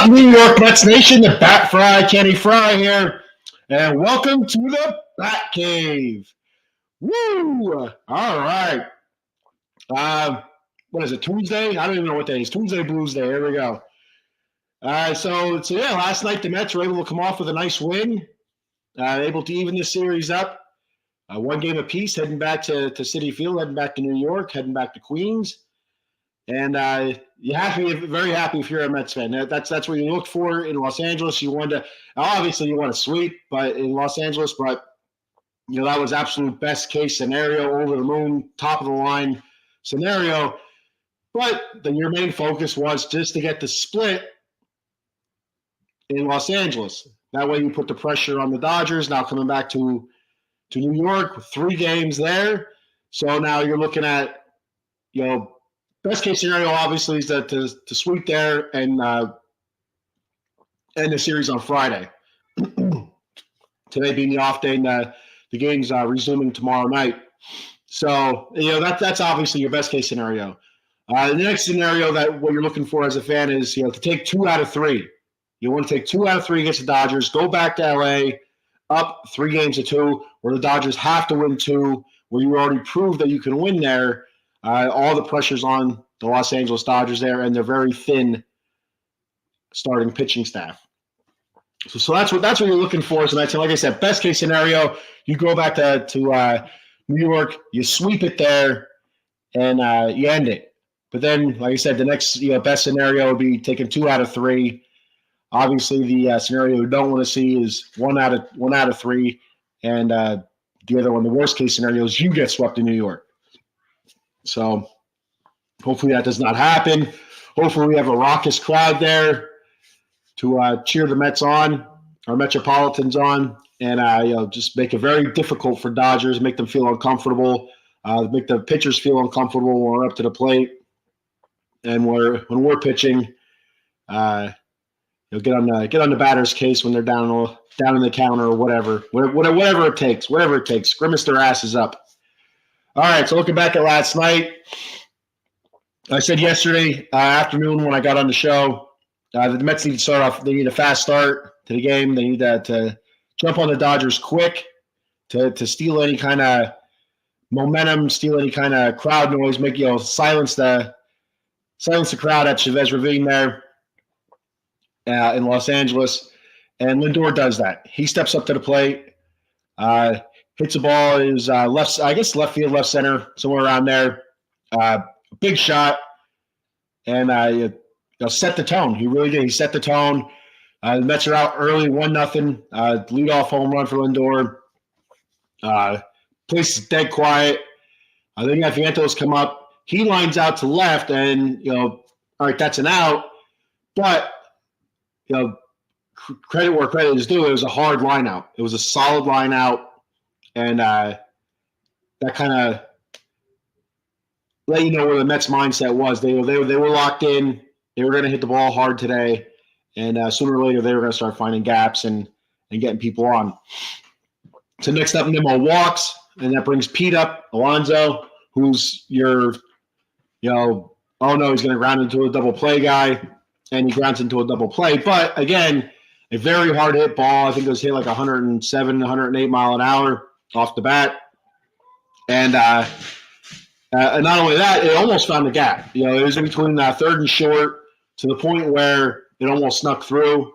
New York Mets Nation? The Bat Fry, Kenny Fry here, and welcome to the Bat Cave. Woo! All right. What is it, Tuesday? I don't even know what day it is. Tuesday Blues Day. Here we go. So last night the Mets were able to come off with a nice win, able to even the series up. One game apiece, heading back to Citi Field, heading back to New York, heading back to Queens. And you have to be very happy if you're a Mets fan. That's what you look for in Los Angeles. You want to sweep, but in Los Angeles, but that was absolute best case scenario, over the moon, top of the line scenario. But your main focus was just to get the split in Los Angeles. That way you put the pressure on the Dodgers. Now coming back to New York with 3 games there. So now you're looking at, best case scenario obviously is that to sweep there and end the series on Friday. Today being the off day, and the game's resuming tomorrow night. So that's obviously your best case scenario. The next scenario that what you're looking for as a fan is to take 2 out of 3. You want to take 2 out of 3 against the Dodgers. Go back to LA, up 3-2, where the Dodgers have to win 2, where you already proved that you can win there. All the pressure's on the Los Angeles Dodgers there, and they're very thin starting pitching staff. So that's what you're looking for. So that's, like I said, best case scenario, you go back to New York, you sweep it there, and you end it. But then, like I said, the next best scenario would be taking 2 out of 3. Obviously, the scenario we don't want to see is 1 out of 3, and the other one, the worst case scenario, is you get swept in New York. So hopefully that does not happen. Hopefully we have a raucous crowd there to cheer the Mets on, our Metropolitans on, and just make it very difficult for Dodgers, make them feel uncomfortable, make the pitchers feel uncomfortable when we're up to the plate, and when we're pitching, get on the batter's case when they're down in the counter or whatever it takes, grimace their asses up. All right, so looking back at last night, I said yesterday afternoon when I got on the show, the Mets need to start off. They need a fast start to the game. They need to jump on the Dodgers quick to steal any kind of momentum, steal any kind of crowd noise, silence the crowd at Chavez Ravine there in Los Angeles. And Lindor does that. He steps up to the plate. Hits the ball, is left field, left center, somewhere around there. Big shot, and set the tone. He really did. He set the tone. The Mets are out early, 1-0. Leadoff home run for Lindor. Place is dead quiet. Then you got Vientos come up. He lines out to left, and all right, that's an out. But credit where credit is due. It was a hard line out. It was a solid line out. And that kind of let you know where the Mets' mindset was. They were locked in. They were going to hit the ball hard today, and sooner or later they were going to start finding gaps and getting people on. So next up, Nimmo walks, and that brings Pete up, Alonso, who's your, oh no, he's going to ground into a double play guy, and he grounds into a double play. But again, a very hard hit ball. I think it was hit like 107, 108 mile an hour off the bat. And not only that, it almost found the gap. It was in between third and short to the point where it almost snuck through.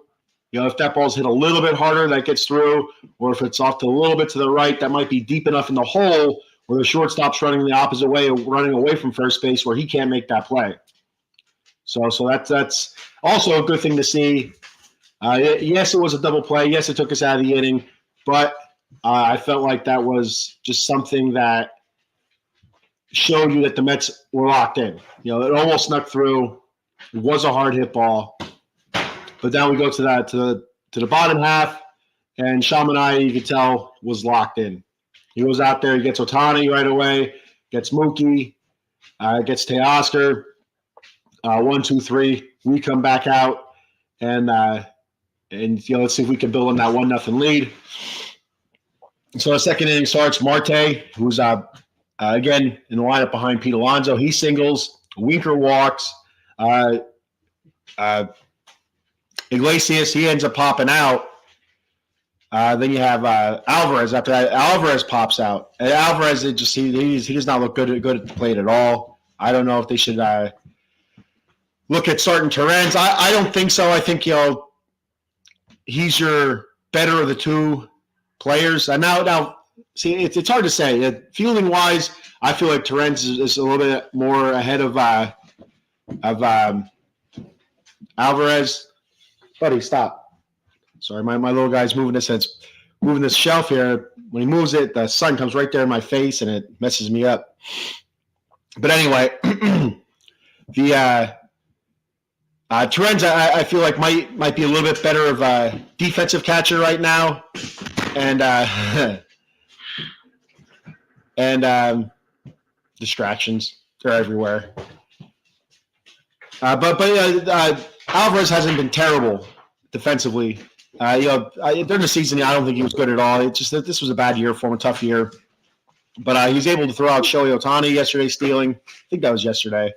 If that ball's hit a little bit harder, that gets through. Or if it's off to a little bit to the right, that might be deep enough in the hole where the shortstop's running the opposite way, running away from first base where he can't make that play. So that's also a good thing to see. Yes, it was a double play. Yes, it took us out of the inning. But I felt like that was just something that showed you that the Mets were locked in. It almost snuck through. It was a hard hit ball. But then we go to the bottom half, and Shamanai, you could tell, was locked in. He goes out there, he gets Ohtani right away, gets Mookie, gets Teoscar. 1, 2, 3. We come back out, and let's see if we can build on that 1-0 lead. So the second inning starts. Marte, who's again in the lineup behind Pete Alonso, he singles. Winker walks. Iglesias, he ends up popping out. Then you have Alvarez. After that, Alvarez pops out. And Alvarez, he does not look good at the plate at all. I don't know if they should look at starting Torrens. I don't think so. I think he's your better of the two players. And now, see, it's hard to say. Feeling wise, I feel like Torrens is a little bit more ahead of Alvarez. Buddy, stop. Sorry, my little guy's moving this shelf here. When he moves it, the sun comes right there in my face, and it messes me up. But anyway, the Torrens, I feel like might be a little bit better of a defensive catcher right now, and distractions are everywhere. But Alvarez hasn't been terrible defensively. During the season, I don't think he was good at all. It's just that this was a bad year for him, a tough year. But he was able to throw out Shohei Ohtani yesterday, stealing. I think that was yesterday.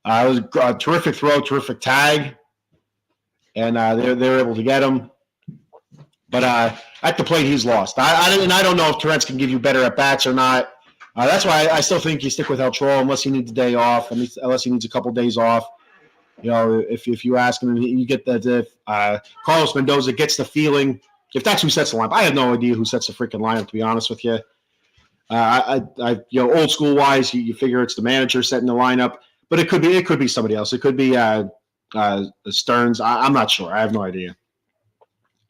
It was a terrific throw, terrific tag, and they were able to get him. But at the plate, he's lost. I don't know if Torrens can give you better at bats or not. That's why I still think you stick with Beltran unless he needs a day off, unless he needs a couple days off. If you ask him, you get that Carlos Mendoza gets the feeling. If that's who sets the lineup, I have no idea who sets the freaking lineup. To be honest with you, old school wise, you figure it's the manager setting the lineup, but it could be somebody else. It could be Stearns. I'm not sure. I have no idea.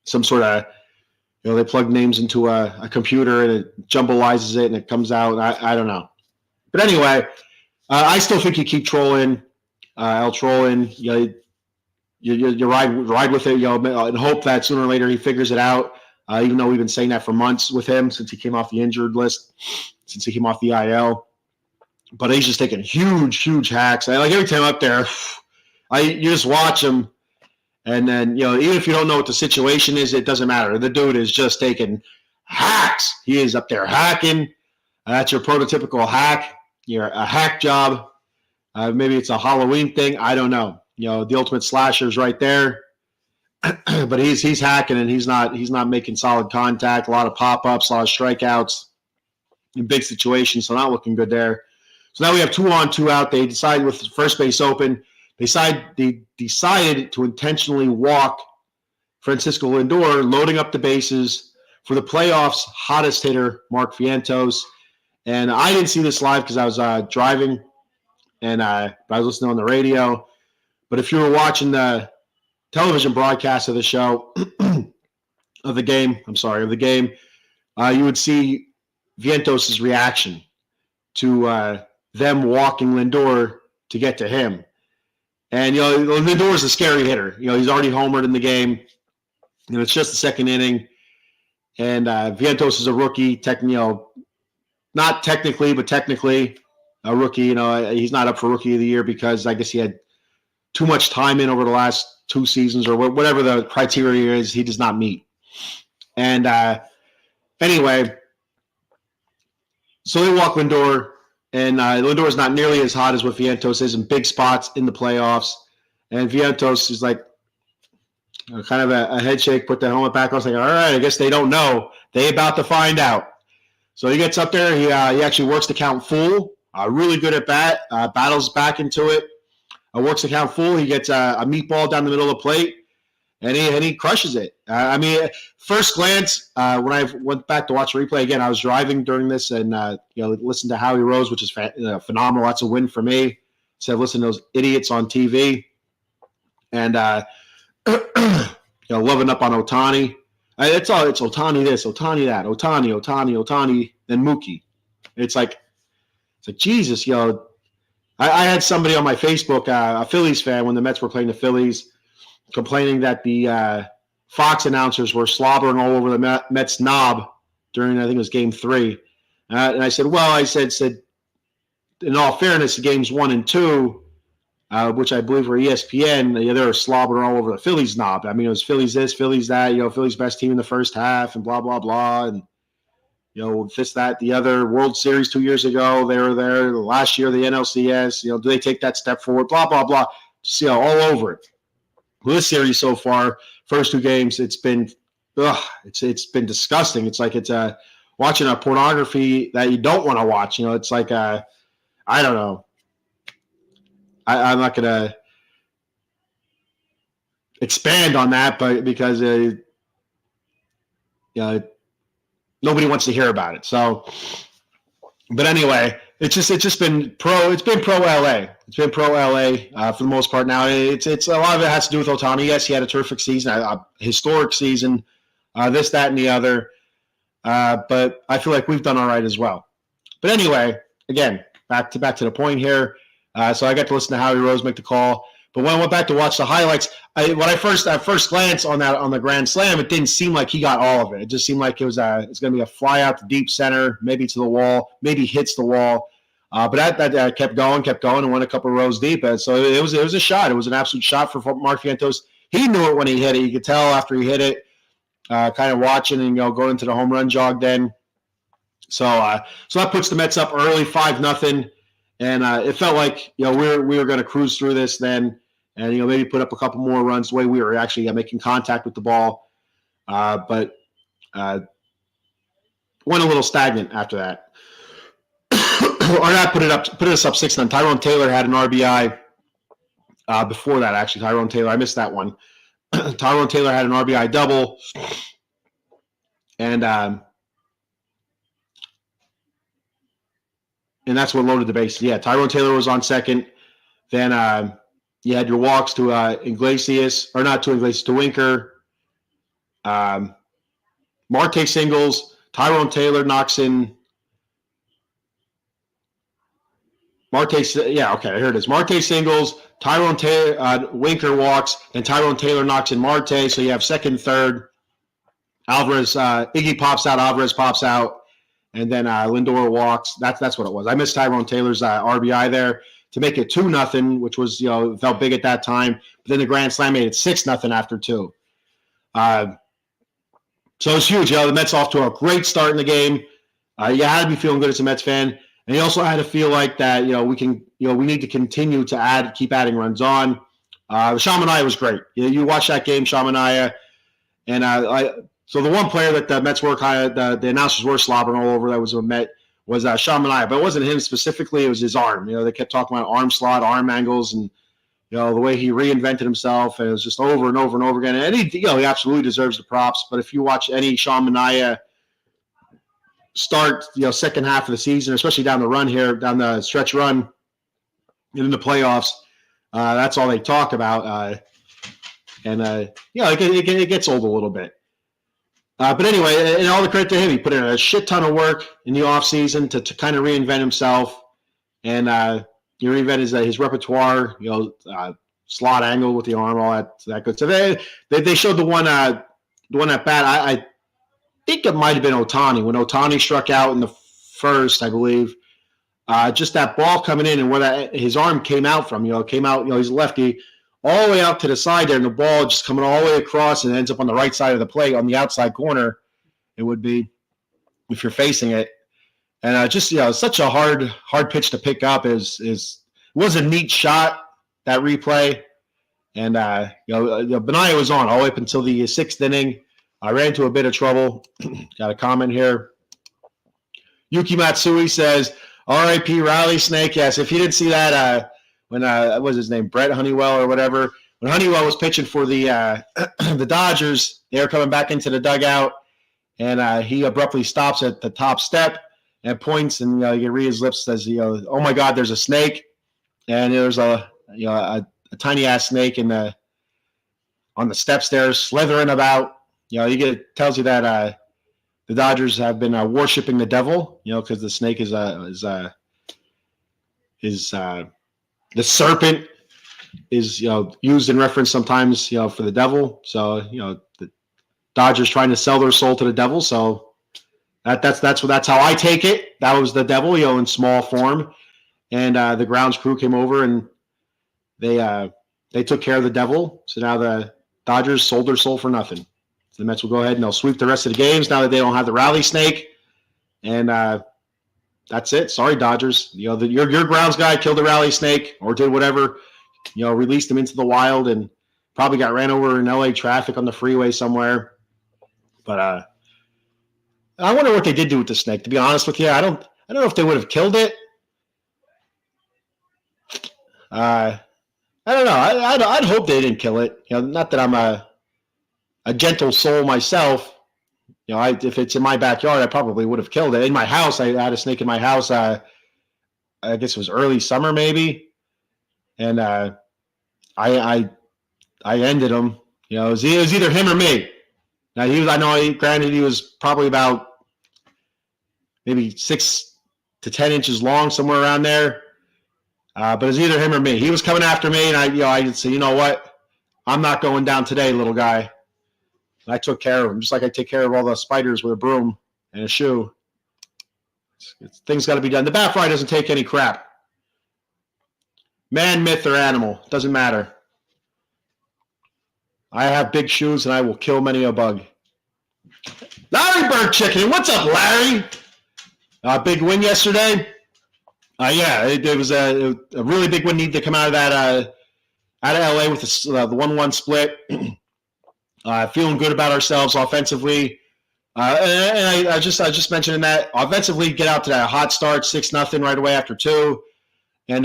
Some sort of they plug names into a computer and it jumblizes it and it comes out. I don't know, but anyway, I still think you keep trolling. Beltran, you ride with it, and hope that sooner or later he figures it out. Even though we've been saying that for months with him since he came off the injured list, since he came off the IL. But he's just taking huge hacks. Like every time up there, you just watch him, and then even if you don't know what the situation is, it doesn't matter. The dude is just taking hacks. He is up there hacking. That's your prototypical hack. You're a hack job. Maybe it's a Halloween thing. I don't know. The ultimate slasher is right there, but he's hacking and he's not making solid contact. A lot of pop-ups, a lot of strikeouts in big situations. So not looking good there. So now we have 2 on, 2 out. They decided with first base open. They decided to intentionally walk Francisco Lindor, loading up the bases for the playoffs' hottest hitter, Mark Vientos. And I didn't see this live because I was driving. And I was listening on the radio. But if you were watching the television broadcast of the show, of the game, you would see Vientos' reaction to them walking Lindor to get to him. And, Lindor is a scary hitter. He's already homered in the game. It's just the second inning. And Vientos is a rookie, not technically, but technically a rookie. He's not up for Rookie of the Year because I guess he had too much time in over the last 2 seasons or whatever the criteria is. He does not meet. And anyway, so they walk Lindor, and Lindor is not nearly as hot as what Vientos is in big spots in the playoffs. And Vientos is like kind of a head shake, put the helmet back on. I was like, all right, I guess they don't know. They about to find out. So he gets up there. He actually works the count full. Really good at bat. Battles back into it. Works the count full. He gets a meatball down the middle of the plate, and he crushes it. First glance, when I went back to watch the replay again, I was driving during this and listened to Howie Rose, which is phenomenal. That's a win for me. Instead of listening to those idiots on TV, and loving up on Ohtani. It's Ohtani this, Ohtani that, Ohtani, then Mookie. It's like Jesus, I had somebody on my Facebook, a Phillies fan, when the Mets were playing the Phillies, complaining that the Fox announcers were slobbering all over the Mets knob during, I think it was Game 3. And I said, in all fairness, games 1 and 2, which I believe were ESPN, they were slobbering all over the Phillies knob. It was Phillies this, Phillies that, Phillies best team in the first half, and blah, blah, blah. And this, that, the other. World Series 2 years ago, they were there. Last year, the NLCS, do they take that step forward? Blah, blah, blah. Just, all over it. this series so far, first 2 games, it's been been disgusting. It's like it's watching a pornography that you don't want to watch. It's like I don't know. I'm not gonna expand on that, but because nobody wants to hear about it. So, but anyway, it's just been pro. It's been pro LA. It's been pro LA for the most part. Now it's a lot of it has to do with Ohtani. Yes, he had a terrific season, a historic season. This, that, and the other. But I feel like we've done all right as well. But anyway, again, back to the point here. So I got to listen to Howie Rose make the call. But when I went back to watch the highlights, at first glance on the grand slam, it didn't seem like he got all of it. It just seemed like it's going to be a fly out to deep center, maybe to the wall, maybe hits the wall. But that kept going, and went a couple of rows deep. And so it was a shot. It was an absolute shot for Mark Vientos. He knew it when he hit it. You could tell after he hit it. Kind of watching and going into the home run jog then. So that puts the Mets up early 5-0, and it felt like we were going to cruise through this then, and maybe put up a couple more runs the way we were actually making contact with the ball, but went a little stagnant after that. Or not put us up 6-0. Tyrone Taylor had an RBI before that actually. Tyrone Taylor, I missed that one. Tyrone Taylor had an RBI double, and that's what loaded the bases. Yeah, Tyrone Taylor was on second. Then you had your walks to Iglesias, or not to Iglesias, to Winker. Marte singles. Tyrone Taylor knocks in. Here it is. Marte singles. Tyrone Taylor, Winker walks, then Tyrone Taylor knocks in Marte. So you have second, third. Alvarez, Iggy pops out, Alvarez pops out, and then Lindor walks. That's what it was. I missed Tyrone Taylor's RBI there to make it 2-0, which was felt big at that time. But then the grand slam made it 6-0 after 2. So it's huge. The Mets off to a great start in the game. You had to be feeling good as a Mets fan. And you also had to feel like that, we need to continue to keep adding runs on. Sean Manaea was great. You watch that game, Sean Manaea, and so the one player that the Mets were the announcers were slobbering all over that was a Met was Sean Manaea, but it wasn't him specifically. It was his arm. They kept talking about arm slot, arm angles, and the way he reinvented himself, and it was just over and over and over again. And he absolutely deserves the props. But if you watch any Sean Manaea start, second half of the season, especially down the stretch run in the playoffs, that's all they talk about. It gets old a little bit. But anyway, and all the credit to him. He put in a shit ton of work in the offseason to kind of reinvent himself and reinvent his repertoire, slot angle with the arm, all that good stuff. They showed the one at bat. I think it might have been Ohtani. When Ohtani struck out in the first, I believe, just that ball coming in and where his arm came out from, he's a lefty, all the way out to the side there, and the ball just coming all the way across and ends up on the right side of the plate on the outside corner. It would be if you're facing it. And such a hard pitch to pick up. It was a neat shot, that replay. And Manaea was on all the way up until the 6th inning. I ran into a bit of trouble. Got a comment here. Yuki Matsui says, R.I.P. Rally Snake. Yes, if you didn't see that, when what was his name, Brett Honeywell or whatever, when Honeywell was pitching for the the Dodgers, they were coming back into the dugout, and he abruptly stops at the top step and points, and you can read his lips, says, "Oh my God, there's a snake," and there's a tiny ass snake on the steps there, slithering about. Tells you that the Dodgers have been worshiping the devil, because the snake is the serpent is used in reference sometimes for the devil. So the Dodgers trying to sell their soul to the devil. So that's how I take it. That was the devil, in small form, and the grounds crew came over and they took care of the devil. So now the Dodgers sold their soul for nothing. So the Mets will go ahead and they'll sweep the rest of the games now that they don't have the rally snake, and that's it. Sorry, Dodgers. Your grounds guy killed the rally snake or did whatever. Released them into the wild, and Probably got ran over in LA traffic on the freeway somewhere. But I wonder what they did do with the snake. To be honest with you, I don't know if they would have killed it. I don't know. I'd hope they didn't kill it. Not that I'm a gentle soul myself. If it's in my backyard, I probably would have killed it. In my house, I had a snake in my house. I guess it was early summer, maybe, and I ended him. It was either him or me. Now granted, he was probably about maybe 6 to 10 inches long, somewhere around there. But it was either him or me. He was coming after me, and I said, you know what? I'm not going down today, little guy. And I took care of him, just like I take care of all the spiders with a broom and a shoe. Things got to be done. The bat fly doesn't take any crap. Man, myth, or animal, doesn't matter. I have big shoes, and I will kill many a bug. Larry Bird Chicken, what's up, Larry? Big win yesterday. Yeah, it was a really big win. Need to come out of that out of LA with the 1-1 split. Feeling good about ourselves offensively. And I just mentioned that offensively, get out to that hot start, 6-0 right away after 2, and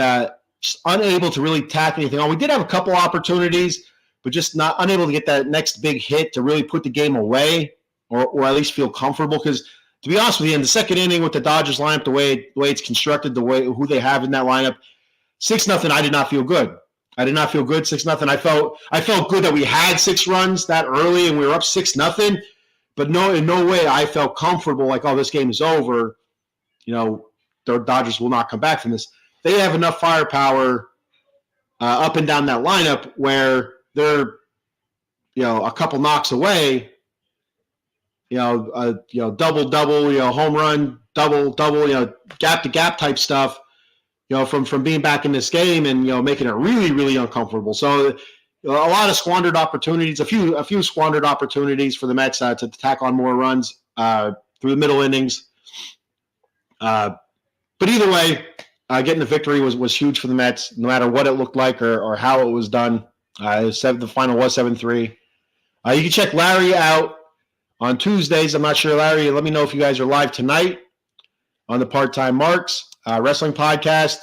just unable to really tack anything on. We did have a couple opportunities, but just unable to get that next big hit to really put the game away, or at least feel comfortable. Because to be honest with you, in the second inning with the Dodgers lineup, the way it's constructed, who they have in that lineup, 6-0, I did not feel good. I did not feel good, 6-0. I felt good that we had 6 runs that early and we were up 6-0, but in no way I felt comfortable like, oh, this game is over. The Dodgers will not come back from this. They have enough firepower up and down that lineup where they're, a couple knocks away. Double, home run, double, gap to gap type stuff. From being back in this game and making it really, really uncomfortable. So a lot of squandered opportunities, a few squandered opportunities for the Mets to tack on more runs through the middle innings. But either way, getting the victory was huge for the Mets, no matter what it looked like or how it was done. The final was 7-3. You can check Larry out on Tuesdays. I'm not sure, Larry. Let me know if you guys are live tonight on the Part-Time Marks wrestling podcast.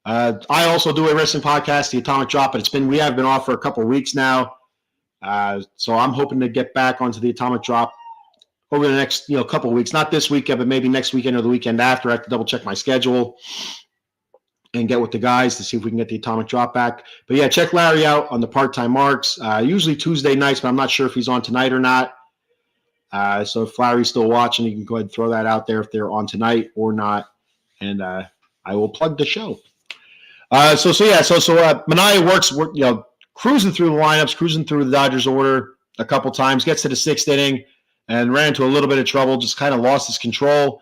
I also do a wrestling podcast, the Atomic Drop, but we have been off for a couple of weeks now. So I'm hoping to get back onto the Atomic Drop over the next couple of weeks. Not this weekend, but maybe next weekend or the weekend after. I have to double check my schedule and get with the guys to see if we can get the Atomic Drop back. But yeah, check Larry out on the Part-Time Marks. Usually Tuesday nights, but I'm not sure if he's on tonight or not. So if Larry's still watching, you can go ahead and throw that out there if they're on tonight or not. And I will plug the show. So Manaea works, cruising through the lineups, cruising through the Dodgers order a couple times, gets to the 6th inning and ran into a little bit of trouble, just kind of lost his control.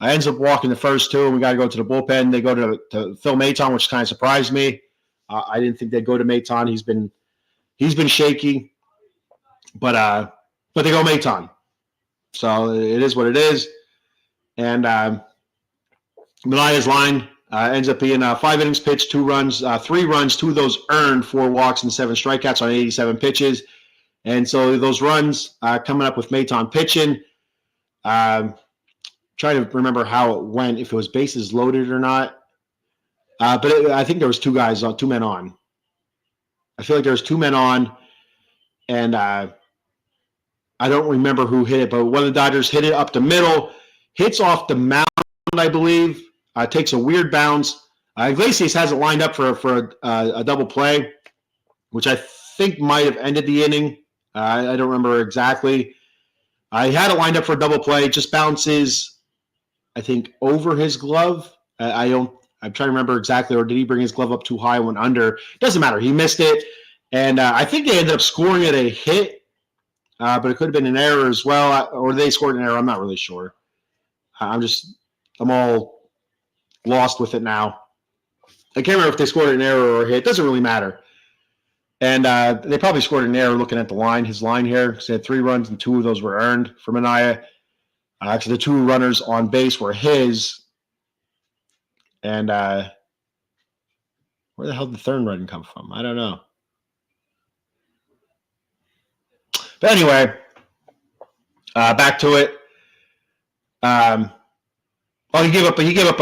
Ends up walking the first 2, and we got to go to the bullpen. They go to Phil Maton, which kind of surprised me. I didn't think they'd go to Maton. He's been shaky, but they go Maton. So it is what it is. And Manaea's line ends up being 5 innings pitched, 2 runs, 3 runs, 2 of those earned, 4 walks and 7 strikeouts on 87 pitches. And so those runs coming up with Maton pitching. Trying to remember how it went, if it was bases loaded or not. But I think there was 2 men on. I feel like there was 2 men on, and I don't remember who hit it, but one of the Dodgers hit it up the middle, hits off the mound, I believe. Takes a weird bounce. Iglesias has it lined up for a double play, which I think might have ended the inning. I don't remember exactly. I had it lined up for a double play. Just bounces, I think, over his glove. I'm trying to remember exactly, or did he bring his glove up too high, went under? Doesn't matter. He missed it, and I think they ended up scoring it a hit, but it could have been an error as well, or they scored an error. I'm not really sure. I'm all lost with it now. I can't remember if they scored an error or a hit. It doesn't really matter. And they probably scored an error looking at his line here, because they had 3 runs and 2 of those were earned for Manaea. Actually, the 2 runners on base were his. And where the hell did the 3rd run come from? I don't know. But anyway, back to it. He gave up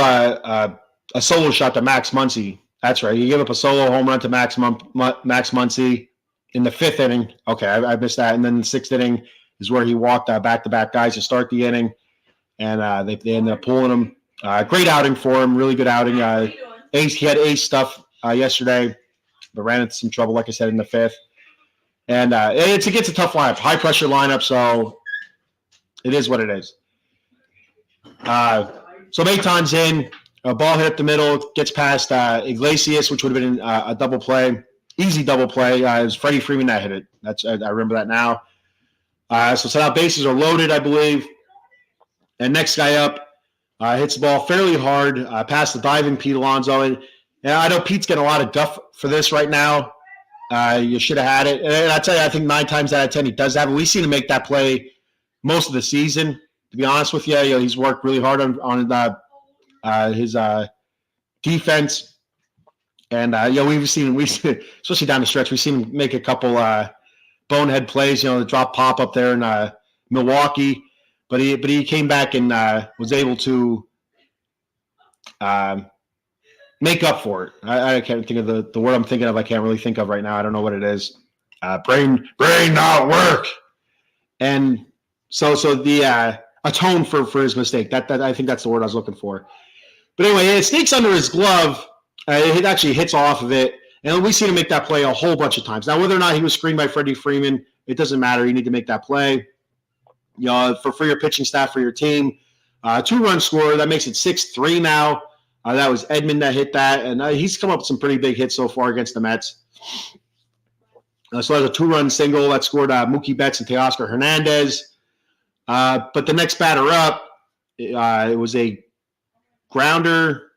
a solo shot to Max Muncy. That's right. He gave up a solo home run to Max Muncy in the 5th inning. Okay, I missed that. And then the 6th inning is where he walked back-to-back guys to start the inning, and they ended up pulling him. Great outing for him. Really good outing. He had ace stuff yesterday, but ran into some trouble, like I said, in the 5th. And it's a tough lineup, high-pressure lineup, so it is what it is. So Maton's in. A ball hit up the middle, gets past Iglesias, which would have been a double play, easy double play. It was Freddie Freeman that hit it. I remember that now. So now bases are loaded, I believe. And next guy up hits the ball fairly hard, past the diving Pete Alonso. And I know Pete's getting a lot of guff for this right now. You should have had it. And I tell you, I think 9 times out of 10 he does have it. We've seen him make that play most of the season. To be honest with you, he's worked really hard on his defense, and we've seen, especially down the stretch, we've seen him make a couple bonehead plays. The drop pop up there in Milwaukee, but he came back and was able to make up for it. I can't think of the word I'm thinking of. I can't really think of right now. I don't know what it is. Brain not work, and so the atone for his mistake. That I think that's the word I was looking for. But anyway, it sneaks under his glove. It actually hits off of it. And we've seen him make that play a whole bunch of times. Now, whether or not he was screened by Freddie Freeman, it doesn't matter. You need to make that play. For your pitching staff, for your team. 2-run scorer. That makes it 6-3 now. That was Edman that hit that. And he's come up with some pretty big hits so far against the Mets. So there's a 2-run single that scored Mookie Betts and Teoscar Hernandez. But the next batter up, it was a grounder.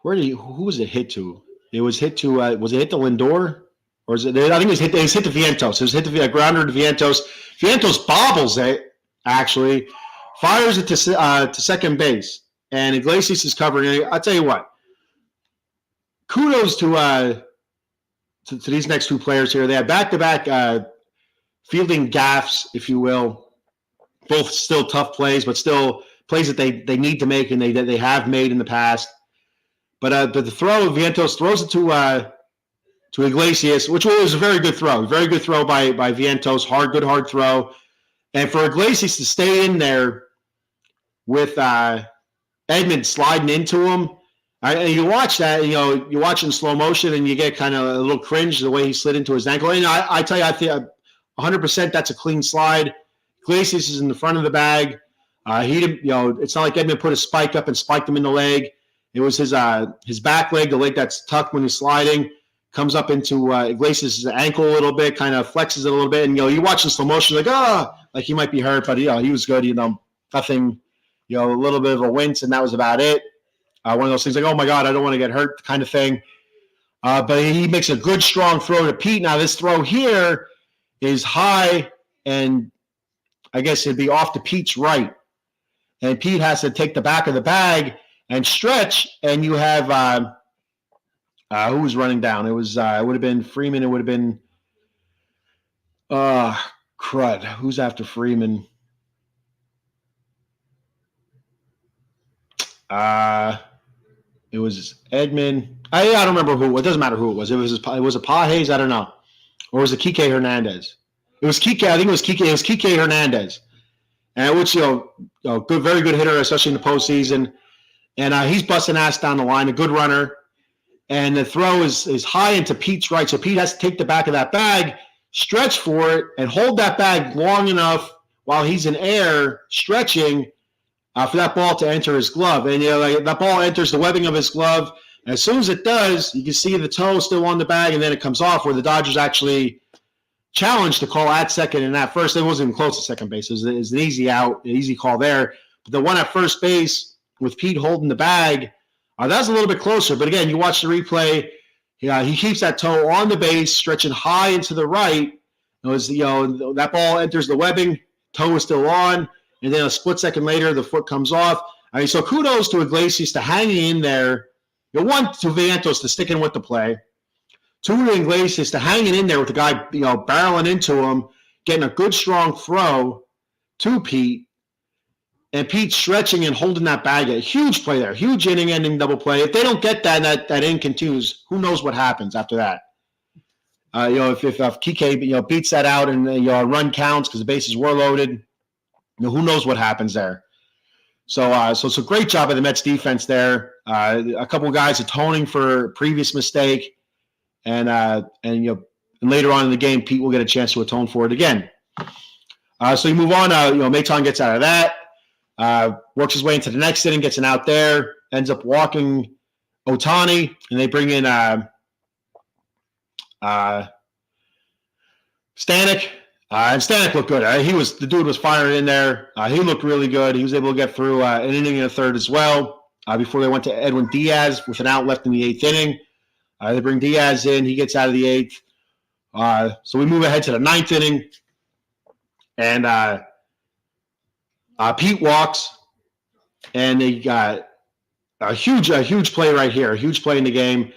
Who was it hit to? It was hit to. Was it hit to Lindor, or is it? I think it was hit to Vientos. It was hit to a grounder to Vientos. Vientos bobbles it. Actually, fires it to second base, and Iglesias is covering it. I'll tell you what. Kudos to these next 2 players here. They have back-to-back fielding gaffes, if you will. Both still tough plays, but still plays that they need to make and they have made in the past. But the throw, Vientos throws it to Iglesias, which was a very good throw. Very good throw by Vientos. Hard throw. And for Iglesias to stay in there with Edman sliding into him, you watch that, you watch in slow motion and you get kind of a little cringe the way he slid into his ankle. And I tell you, I think 100% that's a clean slide. Iglesias is in the front of the bag. He didn't, it's not like Edman put a spike up and spiked him in the leg. It was his back leg, the leg that's tucked when he's sliding, comes up into Iglesias' ankle a little bit, kind of flexes it a little bit, and you watch in slow motion, like he might be hurt, but he was good. Nothing, a little bit of a wince, and that was about it. One of those things like, oh my God, I don't want to get hurt, kind of thing. But he makes a good, strong throw to Pete. Now this throw here is high, and I guess it'd be off to Pete's right. And Pete has to take the back of the bag and stretch, and you have who was running down? It was it would have been Freeman. It would have been crud. Who's after Freeman? It was Edman. I don't remember who. It doesn't matter who it was. It was a Pages. I don't know, or was it Kike Hernandez? It was Kike. I think it was Kike. It was Kike Hernandez, and which good, very good hitter, especially in the postseason. And he's busting ass down the line, a good runner. And the throw is high into Pete's right, so Pete has to take the back of that bag, stretch for it, and hold that bag long enough while he's in air, stretching for that ball to enter his glove. And that ball enters the webbing of his glove. And as soon as it does, you can see the toe still on the bag, and then it comes off, where the Dodgers actually challenged to call at second and at first. It wasn't even close to second base. It was an easy out, an easy call there. But the one at first base with Pete holding the bag, that was a little bit closer. But again, you watch the replay. He keeps that toe on the base, stretching high into the right. That ball enters the webbing, toe is still on, and then a split second later, the foot comes off. So kudos to Iglesias to hanging in there. One, to Vientos to sticking with the play. to Iglesias to hanging in there with the guy, barreling into him, getting a good strong throw to Pete, and Pete stretching and holding that bag. A huge play there, huge inning-ending double play. If they don't get that and that inning continues, who knows what happens after that? If Kike, beats that out and run counts because the bases were loaded, who knows what happens there? So it's a great job by the Mets defense there. A couple of guys atoning for previous mistake, and later on in the game, Pete will get a chance to atone for it again. So you move on. Maton gets out of that, works his way into the next inning, gets an out there, ends up walking Ohtani, and they bring in Stanek. And Stanek looked good. The dude was firing in there. He looked really good. He was able to get through an inning and a third as well before they went to Edwin Diaz with an out left in the eighth inning. They bring Diaz in. He gets out of the eighth. So we move ahead to the ninth inning. And Pete walks. And they got a huge play right here, a huge play in the game.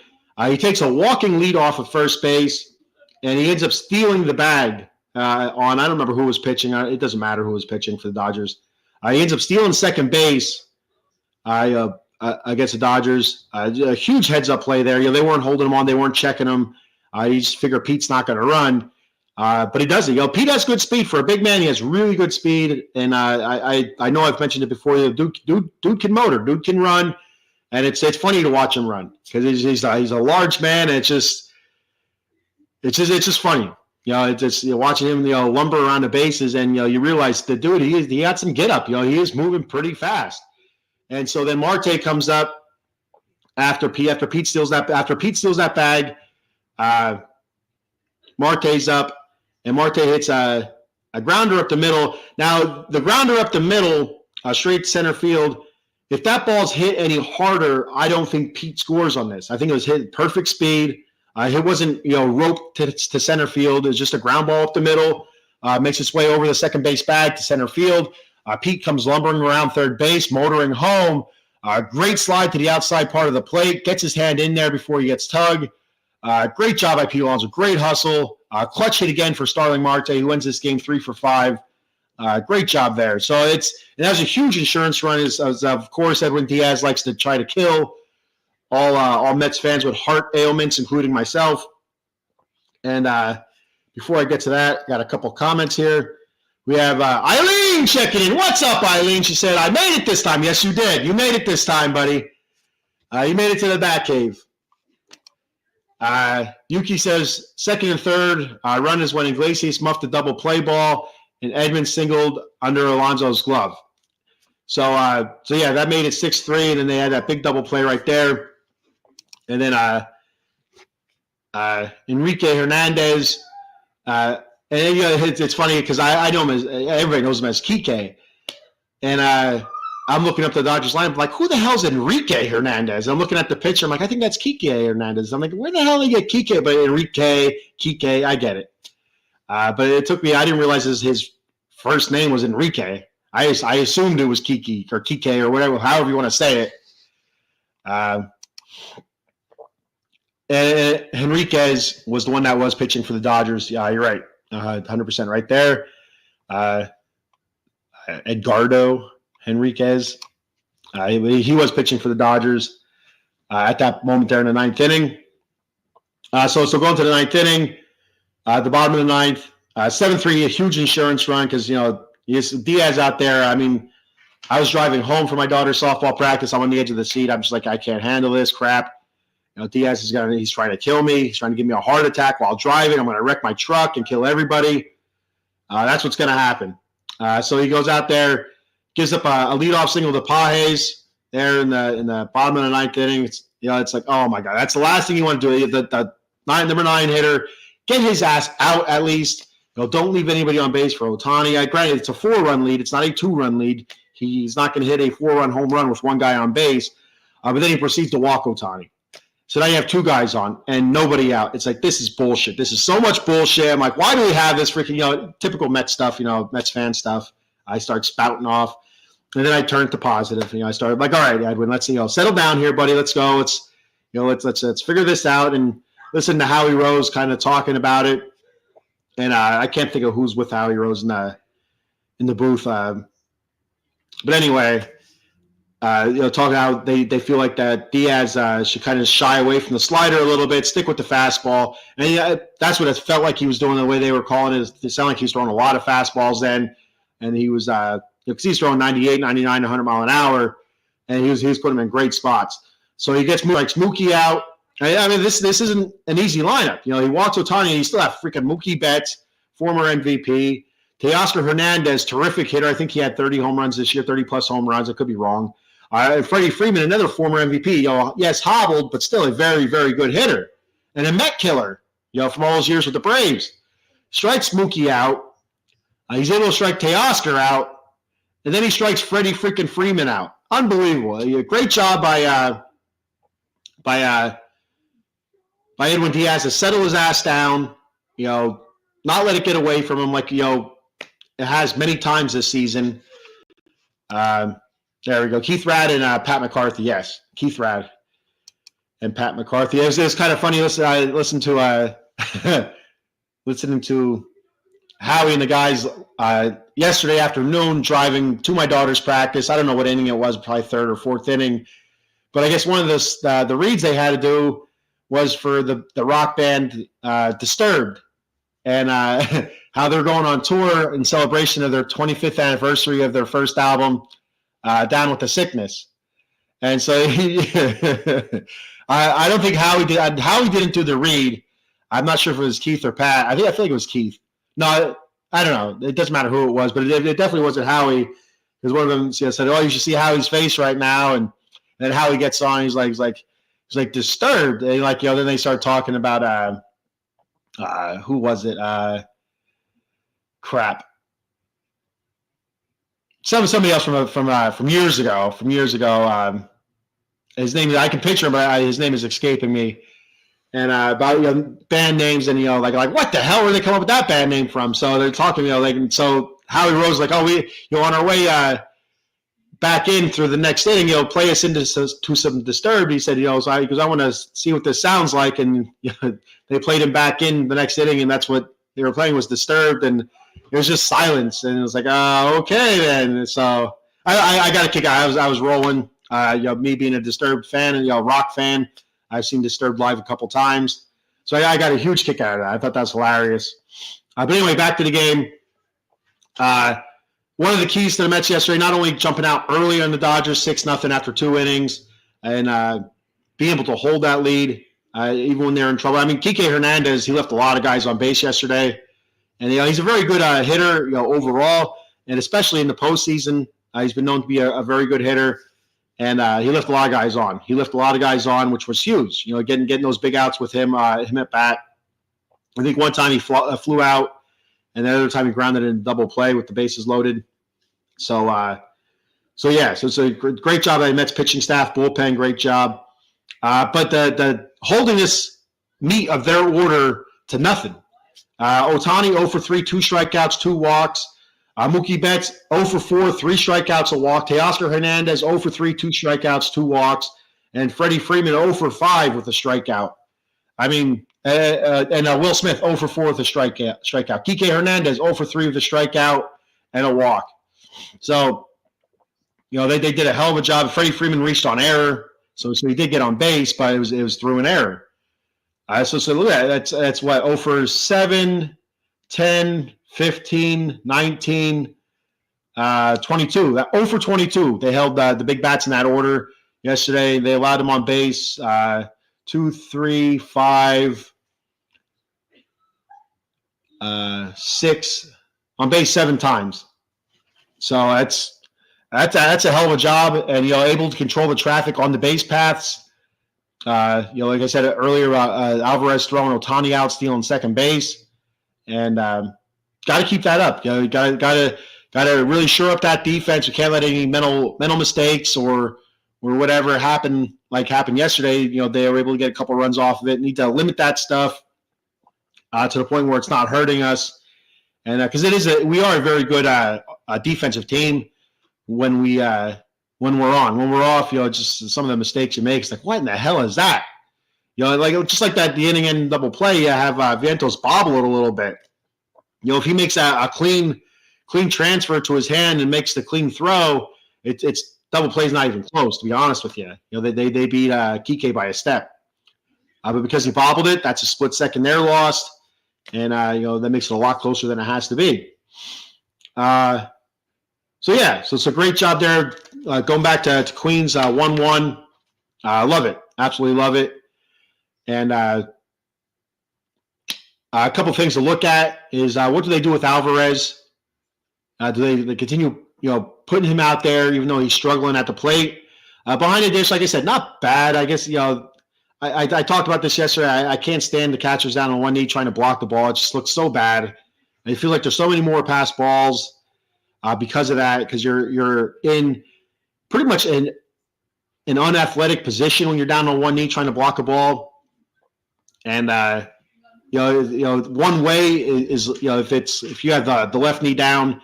He takes a walking lead off of first base, and he ends up stealing the bag I don't remember who was pitching. It doesn't matter who was pitching for the Dodgers. He ends up stealing second base against the Dodgers. A huge heads-up play there. They weren't holding him on. They weren't checking him. You just figure Pete's not going to run. But he does it. Pete has good speed. For a big man, he has really good speed. And I know I've mentioned it before. Dude can motor. Dude can run. And it's funny to watch him run because he's a large man. And it's just funny. Watching him, lumber around the bases, and you realize the dude he had some get up. He is moving pretty fast. And so then Marte comes up after Pete steals that bag. Marte's up, and Marte hits a grounder up the middle. Now the grounder up the middle, straight center field. If that ball's hit any harder, I don't think Pete scores on this. I think it was hit perfect speed. It wasn't, roped to center field. It was just a ground ball up the middle. Makes its way over the second base bag to center field. Pete comes lumbering around third base, motoring home. Great slide to the outside part of the plate. Gets his hand in there before he gets tugged. Great job by Pete Alonso. Great hustle. Clutch hit again for Starling Marte, who wins this game 3 for 5. Great job there. So that was a huge insurance run. As of course, Edwin Diaz likes to try to kill all Mets fans with heart ailments, including myself. And before I get to that, got a couple comments here. We have Eileen checking in. What's up, Eileen? She said, I made it this time. Yes, you did. You made it this time, buddy. You made it to the Batcave. Yuki says, second and third run is when Iglesias muffed a double play ball and Edman singled under Alonso's glove. So yeah, that made it 6-3, and then they had that big double play right there. And then Enrique Hernandez, and it's funny because I know him as, everybody knows him as Kike, and I'm looking up the Dodgers lineup like, who the hell's Enrique Hernandez? I'm looking at the picture, I'm like, I think that's Kike Hernandez. I'm like, where the hell did they get Kike? But Enrique, Kike, I get it. But it took me, I didn't realize his first name was Enrique. I assumed it was Kike or whatever, however you want to say it. And Henriquez was the one that was pitching for the Dodgers. Yeah, you're right. 100% right there. Edgardo Henriquez. He was pitching for the Dodgers at that moment there in the ninth inning. So going to the ninth inning, the bottom of the ninth, 7-3, a huge insurance run because, Diaz out there. I mean, I was driving home from my daughter's softball practice. I'm on the edge of the seat. I'm just like, I can't handle this crap. Diaz he's trying to kill me. He's trying to give me a heart attack while driving. I'm going to wreck my truck and kill everybody. That's what's going to happen. So he goes out there, gives up a leadoff single to Pages there in the bottom of the ninth inning. It's like, oh my God, that's the last thing you want to do. The number 9 hitter, get his ass out at least. Don't leave anybody on base for Ohtani. Granted, it's a 4-run lead. It's not a 2-run lead. He's not going to hit a 4-run home run with one guy on base. But then he proceeds to walk Ohtani. So now you have 2 guys on and nobody out. It's like, this is bullshit. This is so much bullshit. I'm like, why do we have this freaking, typical Mets stuff, Mets fan stuff. I start spouting off. And then I turn to positive. I started like, all right, Edwin, let's settle down here, buddy. Let's go. Let's figure this out. And listening to Howie Rose kind of talking about it, and I can't think of who's with Howie Rose in the booth. But anyway, talking how they feel like that Diaz should kind of shy away from the slider a little bit, stick with the fastball, and that's what it felt like he was doing. The way they were calling it, it sounded like he was throwing a lot of fastballs then, and he was because he's throwing 98, 99, 100 mile an hour, and he was putting them in great spots. So he gets Mookie out. I mean, this isn't an easy lineup. He walks Ohtani, and you still have freaking Mookie Betts, former MVP, Teoscar Hernandez, terrific hitter. I think he had 30 home runs this year, 30-plus home runs. I could be wrong. Freddie Freeman, another former MVP. Yes, hobbled, but still a very, very good hitter. And a Met killer, from all those years with the Braves. Strikes Mookie out. He's able to strike Teoscar out. And then he strikes Freddie freaking Freeman out. Unbelievable. Great job by Edwin Diaz to settle his ass down, not let it get away from him like, it has many times this season. There we go. Keith Rad and Pat McCarthy. Yes, Keith Rad and Pat McCarthy. It was kind of funny. I listened to listening to Howie and the guys yesterday afternoon driving to my daughter's practice. I don't know what inning it was, probably third or fourth inning. But I guess one of the reads they had to do was for the rock band Disturbed, and how they're going on tour in celebration of their 25th anniversary of their first album, Down with the Sickness. And so I don't think Howie didn't do the read. I'm not sure if it was Keith or Pat. I feel like it was Keith. No, I don't know. It doesn't matter who it was, but it definitely wasn't Howie, because one of them said, "Oh, you should see Howie's face right now." And then Howie gets on. He's like Disturbed. And then they start talking about who was it? Crap. Somebody else from years ago. His name, I can picture him, but his name is escaping me. And about band names, and like what the hell were they come up with that band name from? So they're talking, so Howie Rose on our way back in through the next inning, play us into some Disturbed. He said, because I want to see what this sounds like, and they played him back in the next inning, and that's what they were playing was Disturbed, and it was just silence, and it was like, okay then. So I got a kick out. I was rolling. Me being a Disturbed fan and rock fan, I've seen Disturbed live a couple times, so I got a huge kick out of that. I thought that was hilarious. But anyway, back to the game. One of the keys to the Mets yesterday, not only jumping out early on the Dodgers 6-0 after 2 innings, and being able to hold that lead even when they're in trouble. I mean, Kike Hernandez, he left a lot of guys on base yesterday, and he's a very good hitter, overall, and especially in the postseason. He's been known to be a very good hitter. And he left a lot of guys on. Which was huge. Getting those big outs with him at bat. I think one time he flew out, and the other time he grounded in double play with the bases loaded. So it's a great job by the Mets pitching staff, bullpen, great job. But the holding this meat of their order to nothing. Ohtani 0 for 3, 2 strikeouts, 2 walks. Mookie Betts 0 for 4, 3 strikeouts, a walk. Teoscar Hernandez 0 for 3, 2 strikeouts, 2 walks. And Freddie Freeman 0 for 5 with a strikeout. I mean, and Will Smith 0 for 4 with a strikeout. Kike Hernandez 0 for 3 with a strikeout and a walk. So, they did a hell of a job. Freddie Freeman reached on error, so he did get on base, but it was through an error. So look at that. That's what, 0 for 7, 10, 15, 19, 22. 0 for 22. They held the big bats in that order yesterday. They allowed them on base 2, 3, 5, 6, on base 7 times. So that's a hell of a job, and able to control the traffic on the base paths. Like I said earlier, Alvarez throwing Ohtani out, stealing second base, and got to keep that up. Got to really shore up that defense. You can't let any mental mistakes or whatever happen yesterday. They were able to get a couple runs off of it. Need to limit that stuff to the point where it's not hurting us. And because we are a very good defensive team when we're on. When we're off, just some of the mistakes you make. It's like, what in the hell is that? like just like that, the inning end double play, you have Vientos bobble it a little bit. If he makes a clean transfer to his hand and makes the clean throw, it's double play is not even close, to be honest with you. They beat Kike by a step. But because he bobbled it, that's a split second they're lost. And, that makes it a lot closer than it has to be. So it's a great job there. Going back to Queens, 1-1. I love it. Absolutely love it. And a couple things to look at is what do they do with Alvarez? Do they continue, putting him out there even though he's struggling at the plate? Behind the dish, like I said, not bad. I guess, I talked about this yesterday. I can't stand the catchers down on one knee trying to block the ball. It just looks so bad. I feel like there's so many more pass balls because of that, because you're in pretty much an unathletic position when you're down on one knee trying to block a ball. And one way is if you have the left knee down,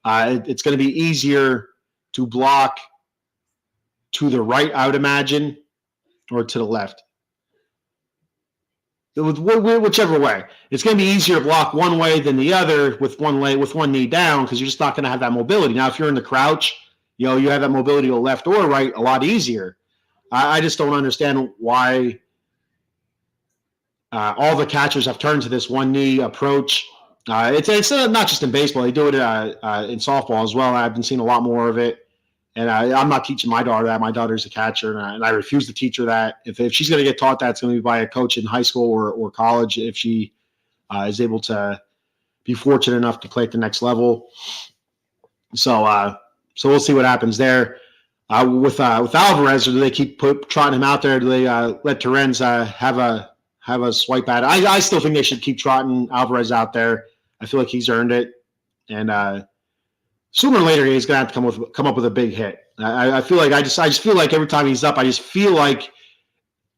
it's going to be easier to block to the right, I would imagine, or to the left. Whichever way. It's going to be easier to block one way than the other with one knee down, because you're just not going to have that mobility. Now, if you're in the crouch, you have that mobility to left or right a lot easier. I just don't understand why all the catchers have turned to this one knee approach. It's not just in baseball. They do it in softball as well. I've been seeing a lot more of it. And I'm not teaching my daughter that. My daughter's a catcher, and I refuse to teach her that. If she's going to get taught that, it's going to be by a coach in high school or college if she is able to be fortunate enough to play at the next level. So we'll see what happens there. With Alvarez, or do they keep trotting him out there? Do they let Torrens have a swipe at it? I still think they should keep trotting Alvarez out there. I feel like he's earned it. And sooner or later, he's going to have to come up with a big hit. I feel like I just feel like every time he's up, I just feel like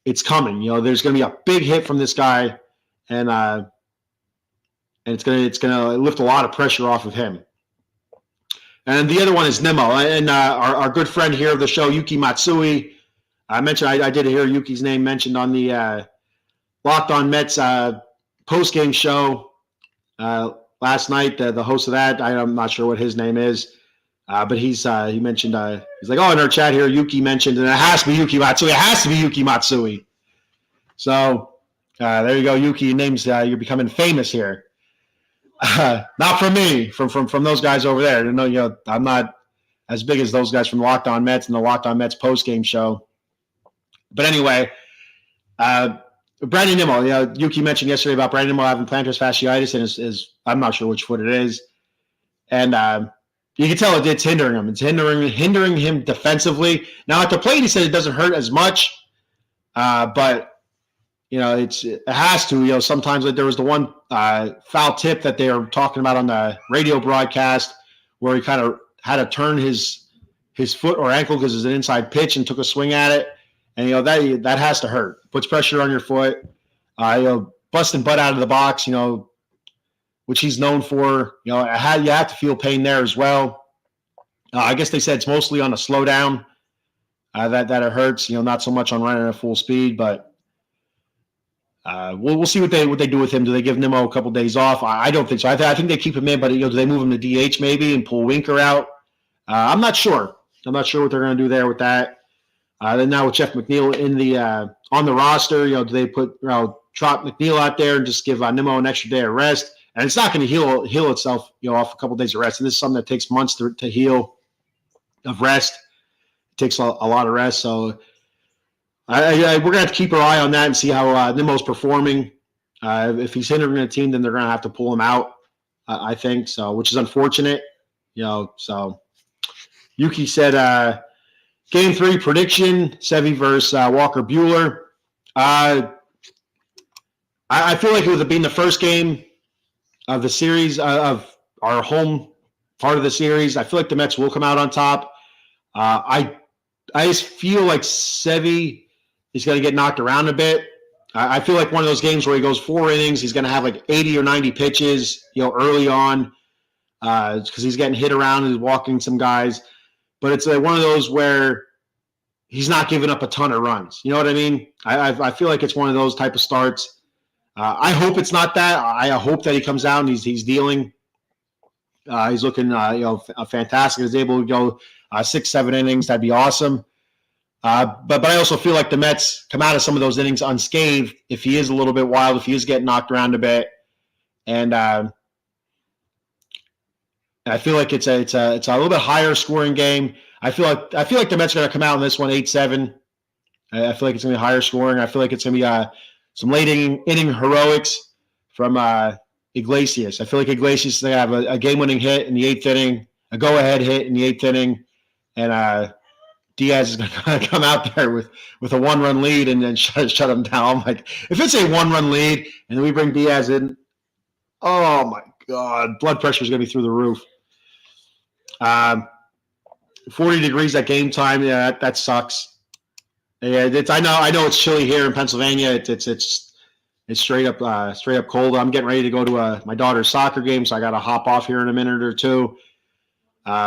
it's coming. There's going to be a big hit from this guy, and it's going to lift a lot of pressure off of him. And the other one is Nimmo, and our good friend here of the show, Yuki Matsui. I did hear Yuki's name mentioned on the Locked On Mets post-game show last night. The host of that, I'm not sure what his name is, but he mentioned he's like, in our chat here, Yuki mentioned, and it has to be Yuki Matsui. It has to be Yuki Matsui. So there you go, Yuki. Your name's you're becoming famous here. Not from me, from those guys over there. I'm not as big as those guys from Locked On Mets and the Locked On Mets post-game show. But anyway, Brandon Nimmo, Yuki mentioned yesterday about Brandon Nimmo having plantar fasciitis, and is I'm not sure which foot it is. And you can tell it's hindering him. It's hindering him defensively. Now, at the plate, he said it doesn't hurt as much, but it has to. Sometimes, like, there was the one foul tip that they were talking about on the radio broadcast where he kind of had to turn his foot or ankle because it's an inside pitch and took a swing at it. And, that has to hurt. Puts pressure on your foot. Busting butt out of the box, which he's known for. You have to feel pain there as well. I guess they said it's mostly on a slowdown that it hurts. Not so much on running at full speed, but we'll see what they do with him. Do they give Nimmo a couple days off? I don't think so. I think they keep him in, but do they move him to DH maybe and pull Winker out? I'm not sure. I'm not sure what they're going to do there with that. Then now with Jeff McNeil in the on the roster, do they put trot McNeil out there and just give Nimmo an extra day of rest? And it's not going to heal itself, off a couple of days of rest. And this is something that takes months to heal of rest. It takes a lot of rest. So we're going to have to keep our eye on that and see how Nimmo's performing. If he's hindering the team, then they're going to have to pull him out, I think. So, which is unfortunate, So Yuki said, Game 3 prediction: Sevy versus Walker Buehler. I feel like it would have been the first game of the series, of our home part of the series. I feel like the Mets will come out on top. I just feel like Sevy is going to get knocked around a bit. I feel like one of those games where he goes 4 innings, he's going to have like 80 or 90 pitches, early on, because he's getting hit around and he's walking some guys. But it's one of those where he's not giving up a ton of runs. You know what I mean? I feel like it's one of those type of starts. I hope it's not that. I hope that he comes out and he's dealing. He's looking fantastic. He's able to go 6-7 innings. That'd be awesome. But I also feel like the Mets come out of some of those innings unscathed if he is a little bit wild, if he is getting knocked around a bit, and I feel like it's a little bit higher scoring game. I feel like the Mets are going to come out in this one 8-7. I feel like it's going to be higher scoring. I feel like it's going to be some late inning heroics from Iglesias. I feel like Iglesias is going to have a game-winning hit in the 8th inning, a go-ahead hit in the 8th inning, and Diaz is going to come out there with a 1-run lead and then shut him down. I'm like, if it's a 1-run lead and then we bring Diaz in, oh my God, blood pressure is going to be through the roof. 40 degrees at game time, yeah, that sucks. Yeah, I know it's chilly here in Pennsylvania. It's straight up cold. I'm getting ready to go to my daughter's soccer game, so I got to hop off here in a minute or two.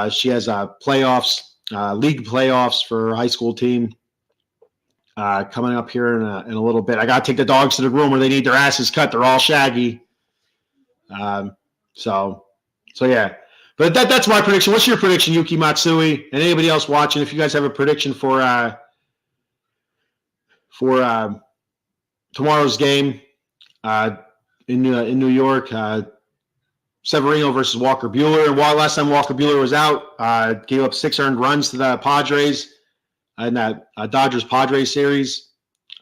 She has playoffs. League playoffs for her high school team coming up here in a little bit. I got to take the dogs to the room where they need their asses cut. They're all shaggy. So yeah. But that's my prediction. What's your prediction, Yuki Matsui, and anybody else watching? If you guys have a prediction for tomorrow's game in New York. Severino versus Walker Buehler. And last time Walker Buehler was out, gave up 6 earned runs to the Padres in that Dodgers-Padres series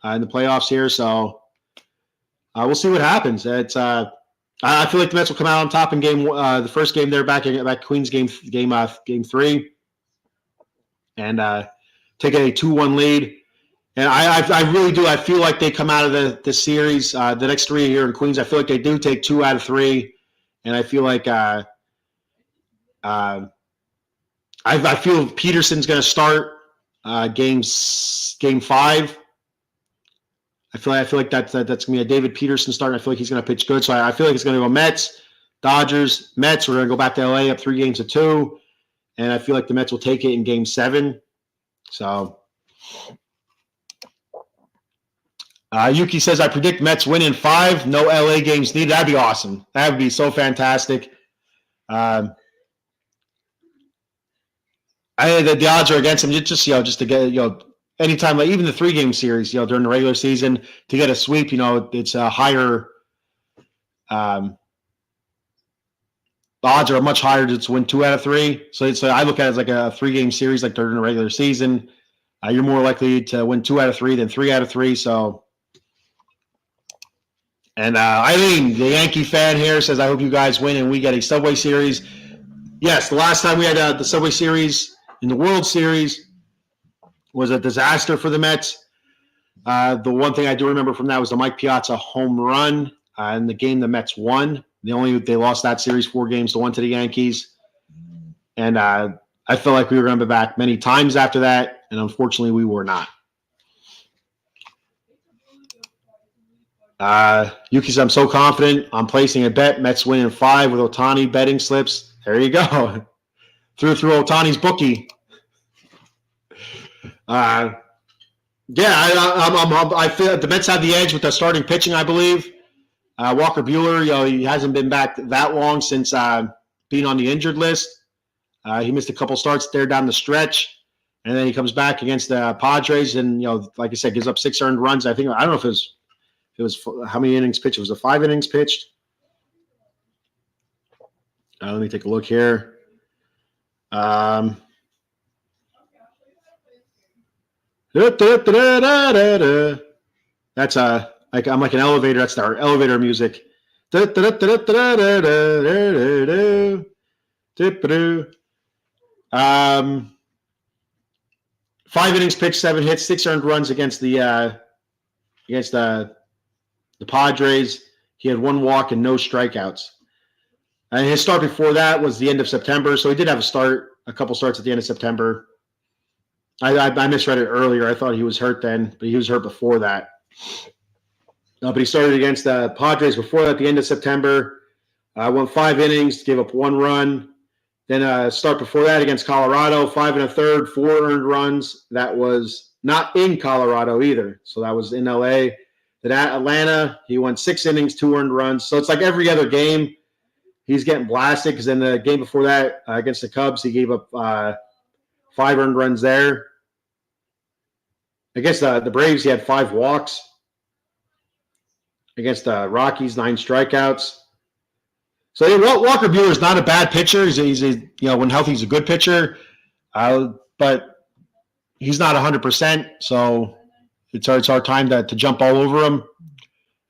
in the playoffs here. So we'll see what happens. I feel like the Mets will come out on top in the first game there back Queens game 3 and take a 2-1 lead. And I really do. I feel like they come out of the series, the next 3 here in Queens. I feel like they do take 2 out of 3. And I feel like I feel Peterson's going to start game 5. I feel like that's going to be a David Peterson start. I feel like he's going to pitch good. So I feel like it's going to go Mets, Dodgers, Mets. We're going to go back to LA up 3-2, and I feel like the Mets will take it in game 7. So Yuki says, I predict Mets win in 5. No LA games needed. That'd be awesome. That would be so fantastic. The odds are against them just to get, anytime, like even the 3-game series, during the regular season to get a sweep, it's a higher, the odds are much higher to win 2 out of 3. So I look at it as like a 3-game series, like during the regular season. You're more likely to win 2 out of 3 than 3 out of 3. So, and Eileen, the Yankee fan here, says, I hope you guys win and we get a Subway Series. Yes, the last time we had the Subway Series in the World Series was a disaster for the Mets. The one thing I do remember from that was the Mike Piazza home run in the game the Mets won. They lost that series 4-1 to the Yankees. And I felt like we were going to be back many times after that, and unfortunately we were not. Yuki says, I'm so confident. I'm placing a bet. Mets win in 5 with Ohtani betting slips. There you go. through Ohtani's bookie. I feel the Mets have the edge with the starting pitching, I believe. Walker Buehler, he hasn't been back that long since being on the injured list. He missed a couple starts there down the stretch, and then he comes back against the Padres, and like I said, gives up 6 earned runs. I don't know if it was how many innings pitched. It was 5 innings pitched. Let me take a look here. That's I'm like an elevator. That's our elevator music. 5 innings pitched, 7 hits, 6 earned runs against the Padres. He had 1 walk and no strikeouts. And his start before that was the end of September, so he did have a couple starts at the end of September. I misread it earlier. I thought he was hurt then, but he was hurt before that. But he started against the Padres before that at the end of September. Won 5 innings, gave up 1 run, Then start before that against Colorado, 5 1/3, 4 earned runs. That was not in Colorado either. So that was in LA. Then at Atlanta, he went 6 innings, 2 earned runs. So it's like every other game, he's getting blasted because in the game before that against the Cubs, he gave up 5 earned runs there. Against the Braves, he had 5 walks. Against the Rockies, 9 strikeouts. So Walker Buehler is not a bad pitcher. He's when healthy, he's a good pitcher, but he's not 100%. So it's our time to jump all over him.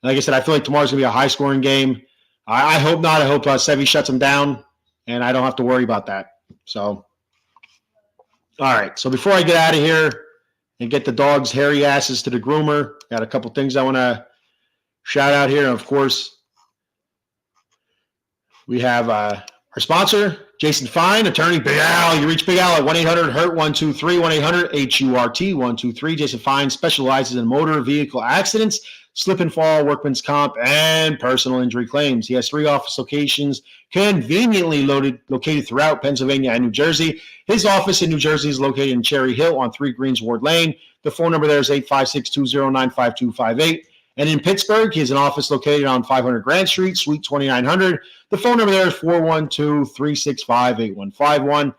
Like I said, I feel like tomorrow's gonna be a high scoring game. I hope not. I hope Sevy shuts him down, and I don't have to worry about that. So, all right. So before I get out of here and get the dog's hairy asses to the groomer, got a couple things I want to shout out here. And of course, we have our sponsor, Jason Fine, attorney Big Al. You reach Big Al at 1-800-HURT-123, 1-800-HURT-123. Jason Fine specializes in motor vehicle accidents, slip and fall, workman's comp, and personal injury claims. He has 3 office locations conveniently located throughout Pennsylvania and New Jersey. His office in New Jersey is located in Cherry Hill on 3 Greensward Lane. The phone number there is 856-209-5258. And in Pittsburgh, he has an office located on 500 Grand Street, Suite 2900. The phone number there is 412-365-8151.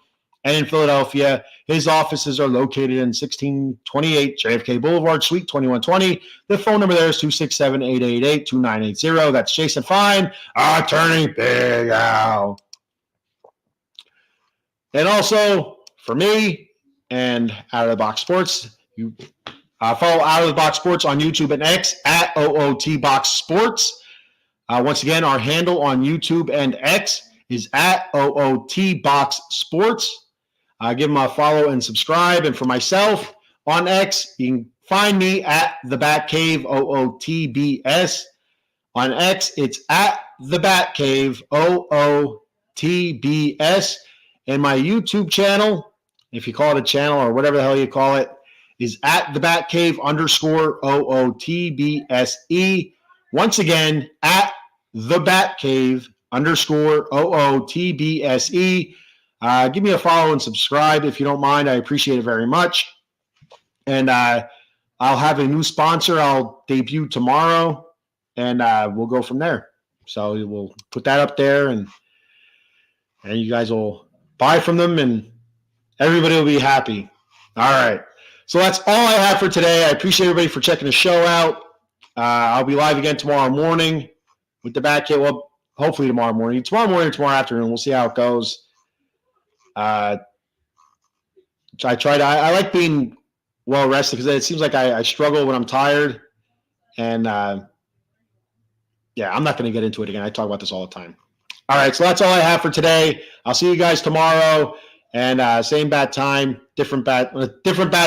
And in Philadelphia, his offices are located in 1628 JFK Boulevard, Suite 2120. The phone number there is 267-888-2980. That's Jason Fine, attorney Big Al. And also, for me and Out of the Box Sports, you follow Out of the Box Sports on YouTube and X at OOTBox Sports. Once again, our handle on YouTube and X is at OOTBox Sports. Give them a follow and subscribe. And for myself on X, you can find me at The Batcave, OOTBS. On X, it's at The Batcave, OOTBS. And my YouTube channel, if you call it a channel or whatever the hell you call it, is at The Batcave _OOTBSE. Once again, at The Batcave _OOTBSE. Give me a follow and subscribe if you don't mind. I appreciate it very much. And I'll have a new sponsor I'll debut tomorrow, and we'll go from there. So we'll put that up there, and you guys will buy from them, and everybody will be happy. All right. So that's all I have for today. I appreciate everybody for checking the show out. I'll be live again tomorrow morning with the Batcave. Well, hopefully tomorrow morning. Tomorrow morning or tomorrow afternoon. We'll see how it goes. I like being well rested because it seems like I struggle when I'm tired. And I'm not going to get into it again. I talk about this all the time. All right, so that's all I have for today. I'll see you guys tomorrow. And same bat time, different bat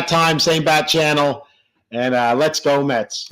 time, same bat channel. And let's go Mets.